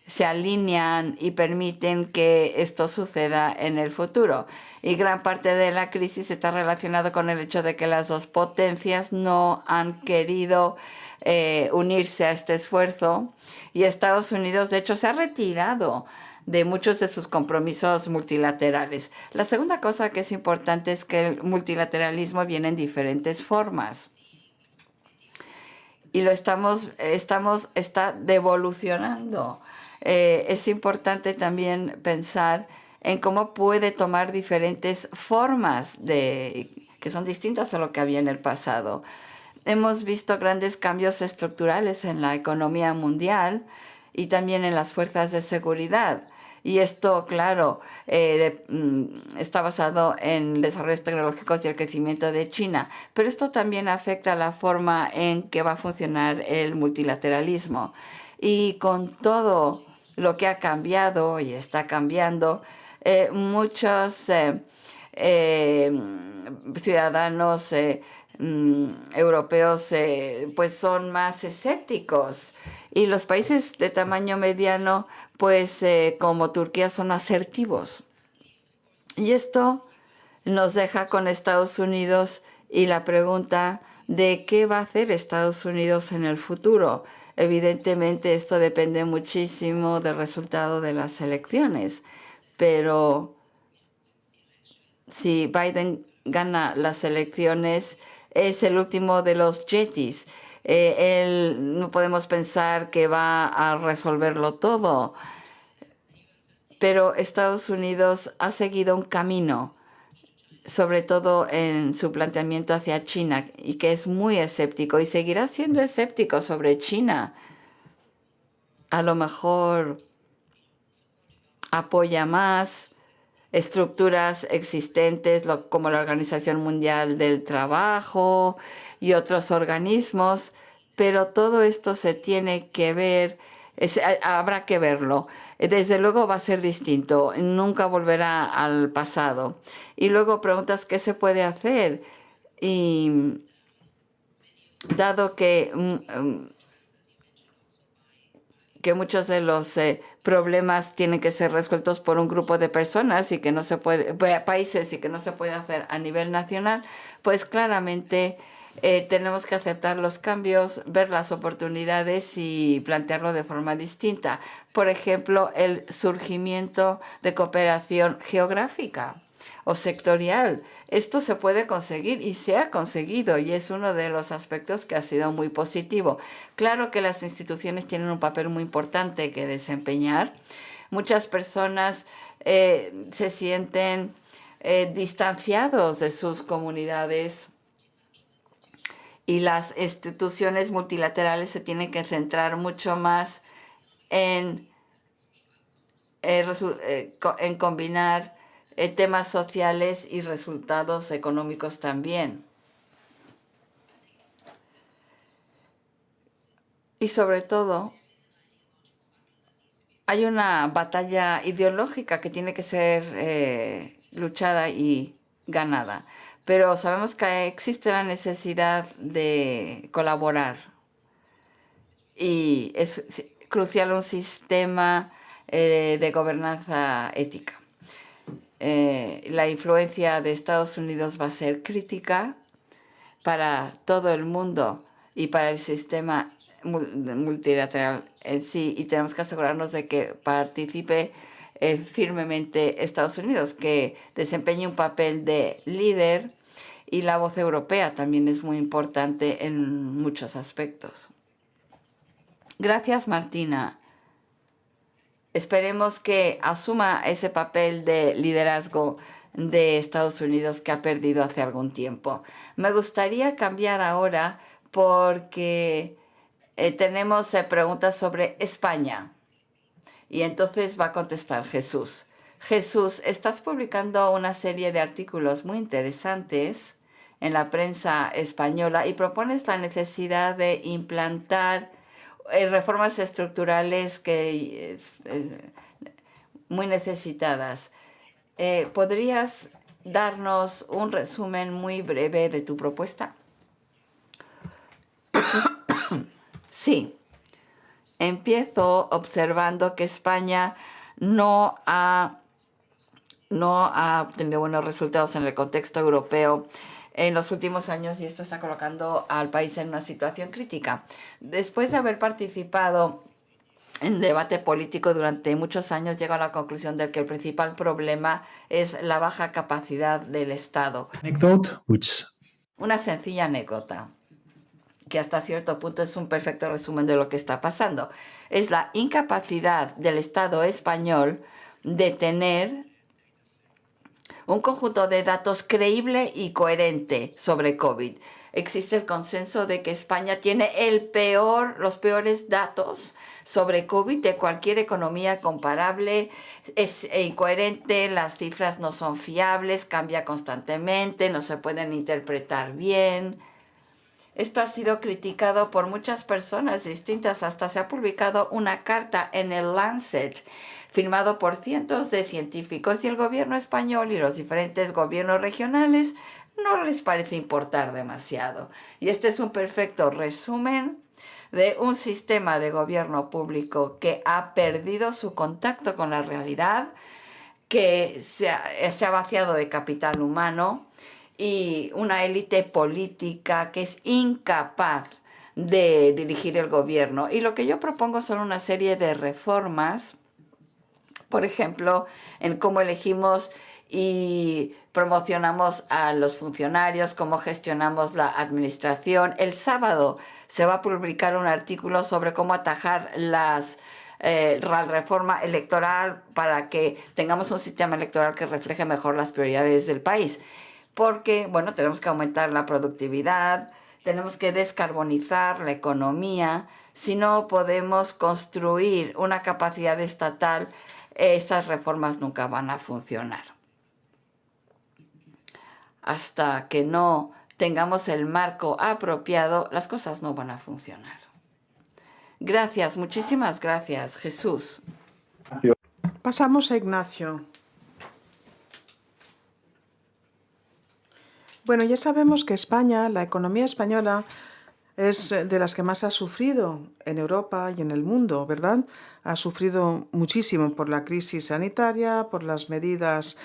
S2: se alinean y permiten que esto suceda en el futuro. Y gran parte de la crisis está relacionado con el hecho de que las dos potencias no han querido unirse a este esfuerzo, y Estados Unidos, de hecho, se ha retirado de muchos de sus compromisos multilaterales. La segunda cosa que es importante es que el multilateralismo viene en diferentes formas. Y está devolucionando. Es importante también pensar en cómo puede tomar diferentes formas que son distintas a lo que había en el pasado. Hemos visto grandes cambios estructurales en la economía mundial y también en las fuerzas de seguridad. Y esto, claro, está basado en desarrollos tecnológicos y el crecimiento de China. Pero esto también afecta la forma en que va a funcionar el multilateralismo. Y con todo lo que ha cambiado y está cambiando, muchos ciudadanos europeos pues son más escépticos, y los países de tamaño mediano pues como Turquía son asertivos, y esto nos deja con Estados Unidos y la pregunta de qué va a hacer Estados Unidos en el futuro. Evidentemente esto depende muchísimo del resultado de las elecciones, pero si Biden gana las elecciones, es el último de los yetis. No podemos pensar que va a resolverlo todo, pero Estados Unidos ha seguido un camino, sobre todo en su planteamiento hacia China, y que es muy escéptico y seguirá siendo escéptico sobre China. A lo mejor apoya más estructuras existentes como la Organización Mundial del Trabajo y otros organismos, pero todo esto se tiene que ver, habrá que verlo. Desde luego va a ser distinto, nunca volverá al pasado. Y luego preguntas qué se puede hacer. Y dado que muchos de los problemas tienen que ser resueltos por un grupo de personas y que no se puede, países y que no se puede hacer a nivel nacional, pues claramente tenemos que aceptar los cambios, ver las oportunidades y plantearlo de forma distinta. Por ejemplo, el surgimiento de cooperación geográfica o sectorial. Esto se puede conseguir y se ha conseguido y es uno de los aspectos que ha sido muy positivo. Claro que las instituciones tienen un papel muy importante que desempeñar. Muchas personas se sienten distanciados de sus comunidades y las instituciones multilaterales se tienen que centrar mucho más en combinar temas sociales y resultados económicos también. Y sobre todo, hay una batalla ideológica que tiene que ser luchada y ganada. Pero sabemos que existe la necesidad de colaborar. Y es crucial un sistema de gobernanza ética. La influencia de Estados Unidos va a ser crítica para todo el mundo y para el sistema multilateral en sí, y tenemos que asegurarnos de que participe firmemente Estados Unidos, que desempeñe un papel de líder, y la voz europea también es muy importante en muchos aspectos. Gracias, Martina. Esperemos que asuma ese papel de liderazgo de Estados Unidos que ha perdido hace algún tiempo. Me gustaría cambiar ahora porque tenemos preguntas sobre España. Y entonces va a contestar Jesús. Jesús, estás publicando una serie de artículos muy interesantes en la prensa española y propones la necesidad de implantar reformas estructurales que muy necesitadas. ¿Podrías darnos un resumen muy breve de tu propuesta? Sí. Empiezo observando que España no ha obtenido buenos resultados en el contexto europeo en los últimos años y esto está colocando al país en una situación crítica. Después de haber participado en debate político durante muchos años, llego a la conclusión de que el principal problema es la baja capacidad del Estado. Una sencilla anécdota que hasta cierto punto es un perfecto resumen de lo que está pasando. Es la incapacidad del Estado español de tener un conjunto de datos creíble y coherente sobre COVID. Existe el consenso de que España tiene los peores datos sobre COVID de cualquier economía comparable. Es incoherente, las cifras no son fiables, cambia constantemente, no se pueden interpretar bien. Esto ha sido criticado por muchas personas distintas. Hasta se ha publicado una carta en el Lancet, firmado por cientos de científicos, y el gobierno español y los diferentes gobiernos regionales no les parece importar demasiado. Y este es un perfecto resumen de un sistema de gobierno público que ha perdido su contacto con la realidad, que se ha vaciado de capital humano, y una élite política que es incapaz de dirigir el gobierno. Y lo que yo propongo son una serie de reformas, por ejemplo, en cómo elegimos y promocionamos a los funcionarios, cómo gestionamos la administración. El sábado se va a publicar un artículo sobre cómo atajar la reforma electoral para que tengamos un sistema electoral que refleje mejor las prioridades del país. Porque, bueno, tenemos que aumentar la productividad, tenemos que descarbonizar la economía. Si no podemos construir una capacidad estatal, estas reformas nunca van a funcionar. hasta que no tengamos el marco apropiado, las cosas no van a funcionar. Gracias, muchísimas gracias, Jesús.
S1: Pasamos a Ignacio. Bueno, ya sabemos que España, la economía española, es de las que más ha sufrido en Europa y en el mundo, ¿verdad? Ha sufrido muchísimo por la crisis sanitaria, por las medidas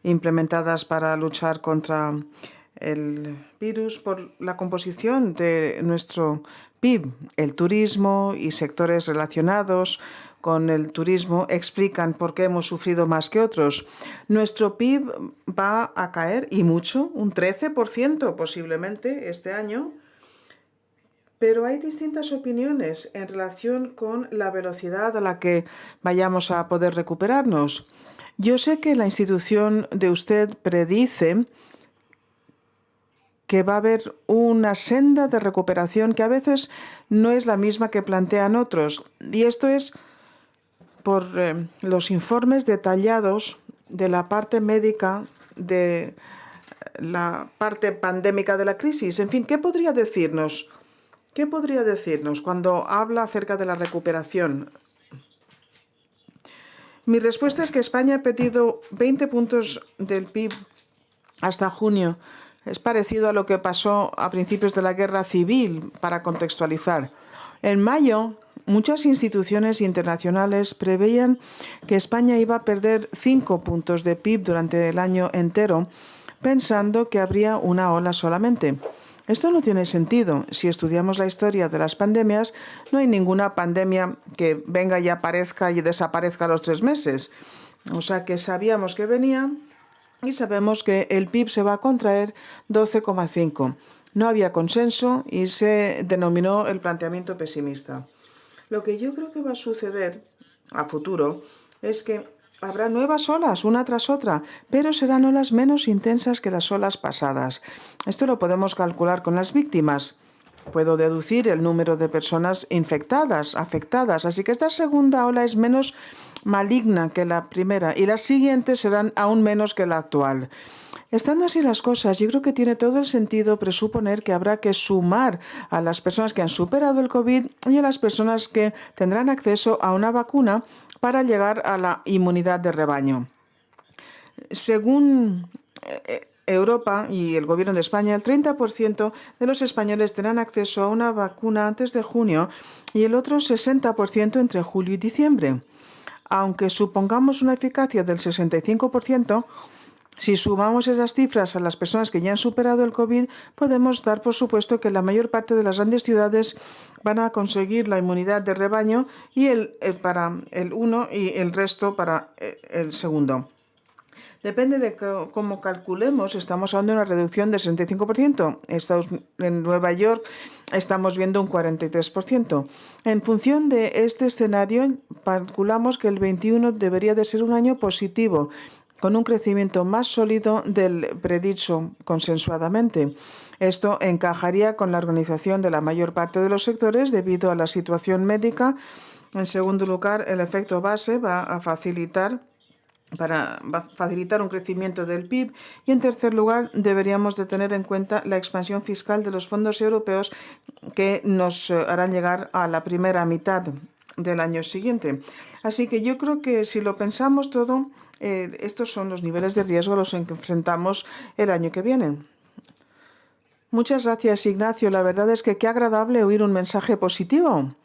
S1: implementadas para luchar contra el virus, por la composición de nuestro PIB. El turismo y sectores relacionados con el turismo explican por qué hemos sufrido más que otros. Nuestro PIB va a caer, y mucho, un 13% posiblemente este año, pero hay distintas opiniones en relación con la velocidad a la que vayamos a poder recuperarnos. Yo sé que la institución de usted predice que va a haber una senda de recuperación que a veces no es la misma que plantean otros. Y esto es por los informes detallados de la parte médica, de la parte pandémica de la crisis. En fin, ¿qué podría decirnos? ¿Qué podría decirnos cuando habla acerca de la recuperación? Mi respuesta es que España ha perdido 20 puntos del PIB hasta junio. Es parecido a lo que pasó a principios de la guerra civil, para contextualizar. En mayo, muchas instituciones internacionales preveían que España iba a perder 5 puntos de PIB durante el año entero, pensando que habría una ola solamente. Esto no tiene sentido. Si estudiamos la historia de las pandemias, no hay ninguna pandemia que venga y aparezca y desaparezca a los 3 meses. O sea que sabíamos que venía y sabemos que el PIB se va a contraer 12,5. No había consenso y se denominó el planteamiento pesimista. Lo que yo creo que va a suceder a futuro es que habrá nuevas olas, una tras otra, pero serán olas menos intensas que las olas pasadas. Esto lo podemos calcular con las víctimas. Puedo deducir el número de personas infectadas, afectadas, así que esta segunda ola es menos maligna que la primera y las siguientes serán aún menos que la actual. Estando así las cosas, yo creo que tiene todo el sentido presuponer que habrá que sumar a las personas que han superado el COVID y a las personas que tendrán acceso a una vacuna para llegar a la inmunidad de rebaño. Según Europa y el Gobierno de España, el 30% de los españoles tendrán acceso a una vacuna antes de junio y el otro 60% entre julio y diciembre. Aunque supongamos una eficacia del 65%, si sumamos esas cifras a las personas que ya han superado el COVID, podemos dar por supuesto que la mayor parte de las grandes ciudades van a conseguir la inmunidad de rebaño y para el uno y el resto para el segundo. Depende de cómo calculemos, estamos hablando de una reducción del 65%. En Nueva York estamos viendo un 43%. En función de este escenario, calculamos que el 21 debería de ser un año positivo, con un crecimiento más sólido del predicho consensuadamente. Esto encajaría con la organización de la mayor parte de los sectores debido a la situación médica. En segundo lugar, el efecto base va a facilitar un crecimiento del PIB y en tercer lugar deberíamos de tener en cuenta la expansión fiscal de los fondos europeos que nos harán llegar a la primera mitad del año siguiente. Así que yo creo que si lo pensamos todo, estos son los niveles de riesgo a los que enfrentamos el año que viene. Muchas gracias, Ignacio. La verdad es que qué agradable oír un mensaje positivo.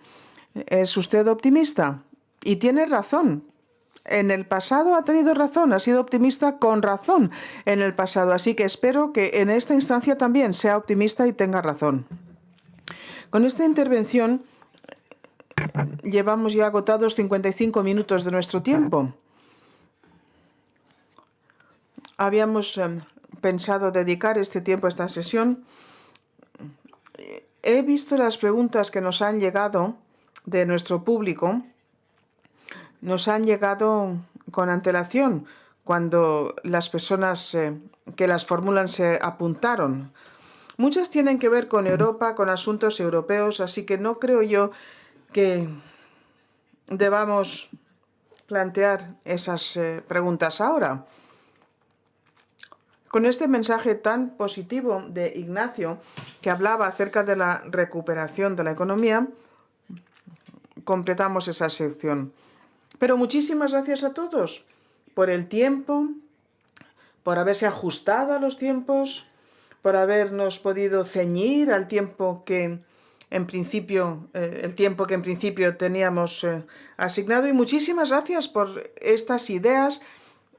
S1: ¿Es usted optimista? Y tiene razón. En el pasado ha tenido razón, ha sido optimista con razón en el pasado. Así que espero que en esta instancia también sea optimista y tenga razón. Con esta intervención llevamos ya agotados 55 minutos de nuestro tiempo. Habíamos pensado dedicar este tiempo a esta sesión. He visto las preguntas que nos han llegado de nuestro público. Nos han llegado con antelación cuando las personas que las formulan se apuntaron. Muchas tienen que ver con Europa, con asuntos europeos, así que no creo yo que debamos plantear esas preguntas ahora. Con este mensaje tan positivo de Ignacio, que hablaba acerca de la recuperación de la economía, completamos esa sección. Pero muchísimas gracias a todos por el tiempo, por haberse ajustado a los tiempos, por habernos podido ceñir al tiempo que en principio, teníamos asignado. Y muchísimas gracias por estas ideas,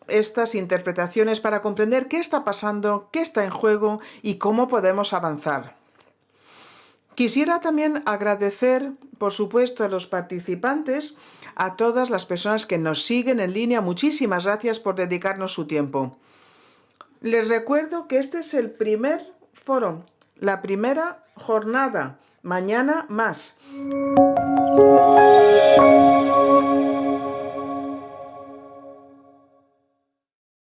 S1: estas interpretaciones para comprender qué está pasando, qué está en juego y cómo podemos avanzar. Quisiera también agradecer, por supuesto, a los participantes, a todas las personas que nos siguen en línea. Muchísimas gracias por dedicarnos su tiempo. Les recuerdo que este es el primer foro, la primera jornada. Mañana más.